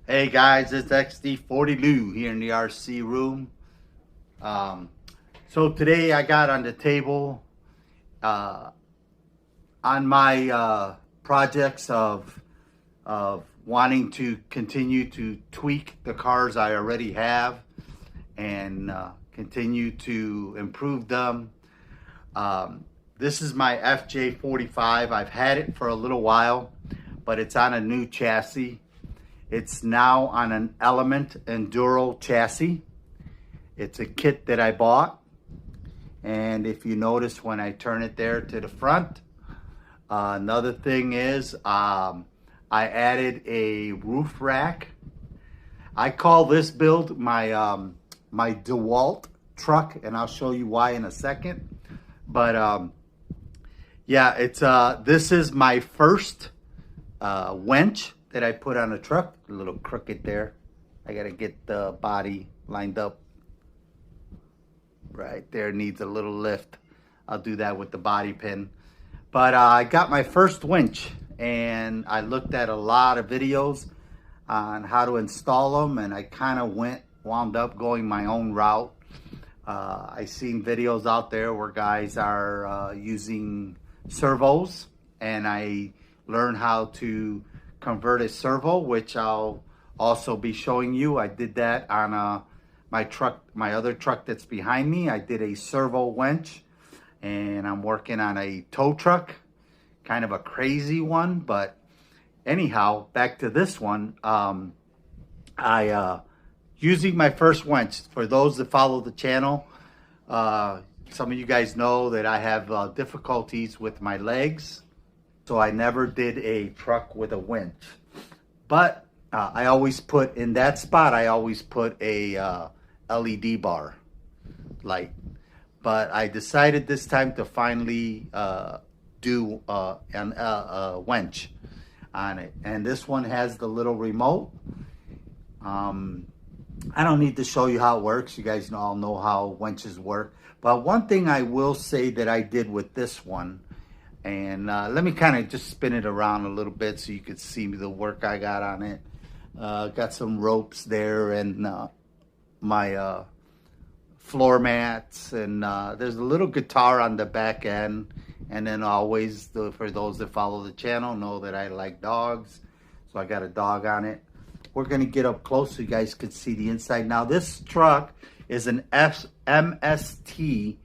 Hey guys, it's XD40 Lou here in the RC room. So today I got on the table uh, on my projects of wanting to continue to tweak the cars I already have and continue to improve them. This is my FJ45. I've had it for a little while, but it's on a new chassis. It's now on an Element Enduro chassis. It's a kit that I bought. And if you notice when I turn it there to the front, another thing is I added a roof rack. I call this build my my DeWalt truck, and I'll show you why in a second. But yeah, it's this is my first winch that I put on a truck. A little crooked there. I gotta get the body lined up. Right there, needs a little lift. I'll do that with the body pin. But I got my first winch, and I looked at a lot of videos on how to install them, and I kind of wound up going my own route. I seen videos out there where guys are using servos, and I learned how to convert a servo, which I'll also be showing you. I did that on my truck, my other truck that's behind me. I did a servo winch, and I'm working on a tow truck, kind of a crazy one. But anyhow, back to this one. Using my first winch. For those that follow the channel, some of you guys know that I have difficulties with my legs, so I never did a truck with a winch. But I always put, in that spot, I always put a LED bar light. But I decided this time to finally do a winch on it. And this one has the little remote. I don't need to show you how it works. You guys all know how winches work. But one thing I will say that I did with this one, and let me kind of just spin it around a little bit so you could see the work I got on it. Got some ropes there, and my floor mats, and there's a little guitar on the back end. And then always, for those that follow the channel, know that I like dogs, so I got a dog on it. We're going to get up close so you guys can see the inside. Now, this truck is an MST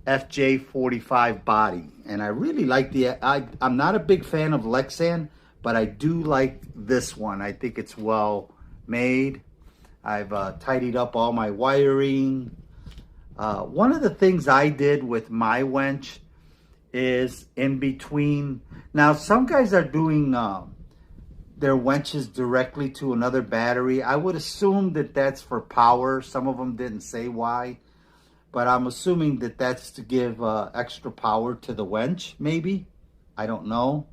FJ45 body, and I really like I'm not a big fan of Lexan, but I do like this one. I think it's well made. I've tidied up all my wiring. One of the things I did with my winch is in between. Now, some guys are doing their winches directly to another battery. I would assume that that's for power. Some of them didn't say why, but I'm assuming that that's to give extra power to the winch, maybe. I don't know.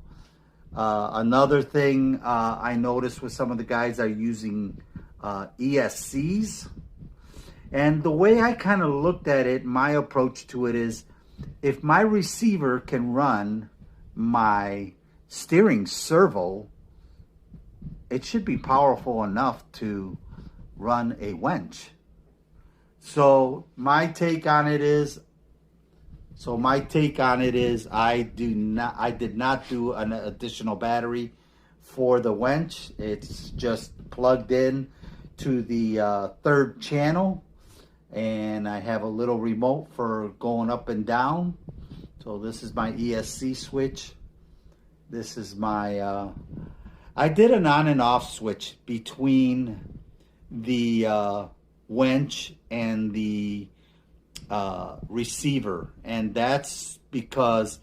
Another thing I noticed with some of the guys are using ESCs. And the way I kind of looked at it, my approach to it is, if my receiver can run my steering servo, it should be powerful enough to run a winch. So my take on it is, I did not do an additional battery for the winch. It's just plugged in to the third channel, and I have a little remote for going up and down. So this is my ESC switch. This is my I did an on and off switch between the winch and the receiver, and that's because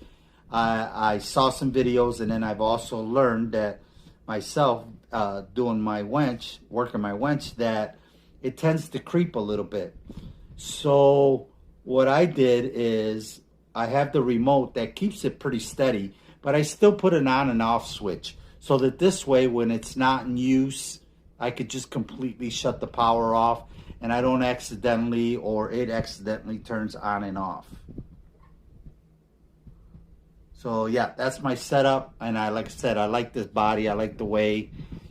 I saw some videos, and then I've also learned that myself doing my winch, working my winch, that it tends to creep a little bit. So what I did is I have the remote that keeps it pretty steady, but I still put an on and off switch, so that this way, when it's not in use, I could just completely shut the power off, and I don't accidentally, or it accidentally turns on and off. So yeah, that's my setup. And like I said, I like this body. I like the way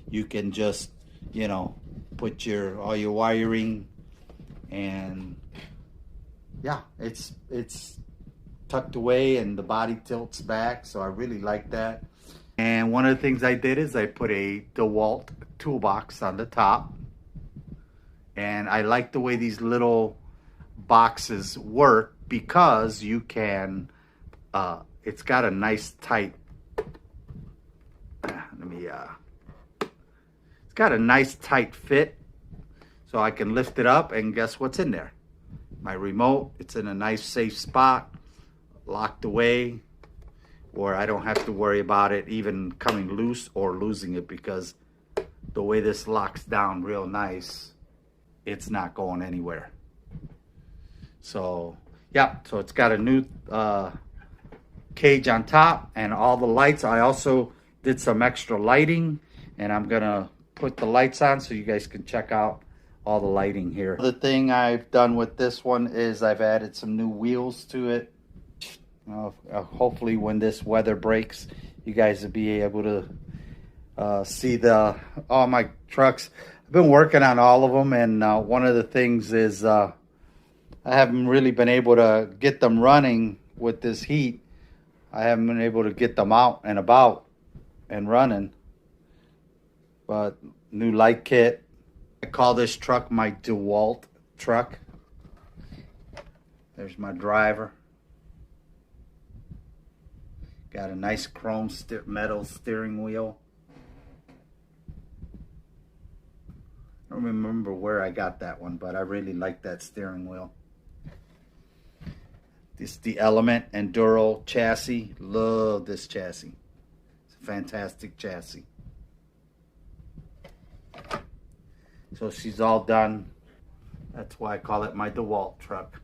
you can just you know, put all your wiring, and yeah, it's tucked away and the body tilts back, so I really like that. And one of the things I did is I put a DeWalt toolbox on the top, and I like the way these little boxes work because you can it's got a nice tight it's got a nice tight fit, so I can lift it up and guess what's in there? My remote. It's in a nice safe spot, locked away, where I don't have to worry about it even coming loose or losing it, because the way this locks down real nice, it's not going anywhere. So yeah, so it's got a new cage on top and all the lights. I also did some extra lighting, and I'm gonna put the lights on so you guys can check out all the lighting here. The thing I've done with this one is I've added some new wheels to it. Hopefully when this weather breaks, you guys will be able to see all my trucks. I've been working on all of them, and one of the things is I haven't really been able to get them running with this heat. I haven't been able to get them out and about and running. But new light kit. I call this truck my DeWalt truck. There's my driver. Got a nice chrome metal steering wheel. I don't remember where I got that one, but I really like that steering wheel. This is the Element Enduro chassis. Love this chassis. It's a fantastic chassis. So she's all done. That's why I call it my DeWalt truck.